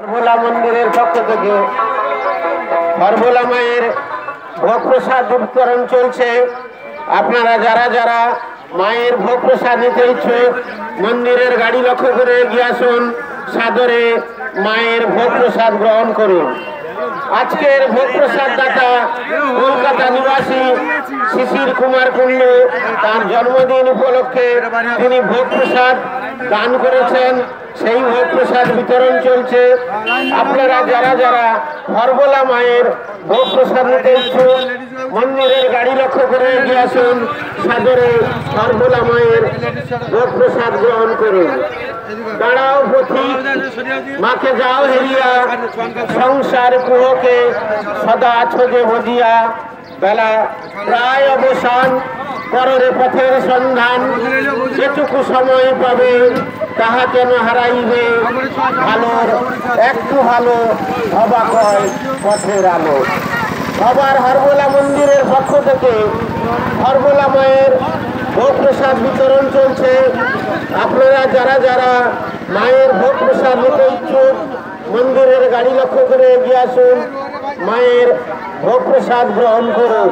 হরভোলা মন্দিরের পক্ষ থেকে হরভোলা মায়ের ভোগ প্রসাদ বিতরণ চলছে। আপনারা যারা যারা মায়ের ভোগ প্রসাদ নিতে ইচ্ছুক মন্দিরের গাড়ি লক্ষ্য করে এগিয়ে আসুন, সাদরে মায়ের ভোগ প্রসাদ গ্রহণ করুন। আজকের ভোগ প্রসাদ দাতা কলকাতা নিবাসী শিশির কুমার কুণ্ডু, তার জন্মদিন উপলক্ষে তিনি ভোগ প্রসাদ দান করেছেন, সেই ভোগ প্রসাদ বিতরণ চলছে। আপনারা যারা যারা হরভোলা মায়ের ভোগ প্রসাদ নিতে ইচ্ছুক মন্দিরের গাড়ি লক্ষ্য করে এগিয়ে আসুন, সাদরে হরভোলা মায়ের ভোগ প্রসাদ গ্রহণ করুন। দাঁড়াও পথিক, মাকে যাও হেরিয়া, সংসার কুহকে সদা ছোজে বজিয়া, বেলা প্রায় অবসান, কররে পথের সন্ধান, যেটুকু সময় পাবে তাহা কেন হারাইবে, ভালোর একটু ভালো হবা কয় পথের আলো। সবার হরভোলা মন্দিরের পক্ষ থেকে হরভোলা মায়ের ভোগ প্রসাদ বিতরণ চলছে। আপনারা যারা যারা মায়ের ভোগ প্রসাদ নিতে ইচ্ছুক মন্দিরের গাড়ি লক্ষ্য করে এগিয়ে আসুন, মায়ের ভোগ প্রসাদ গ্রহণ করুন।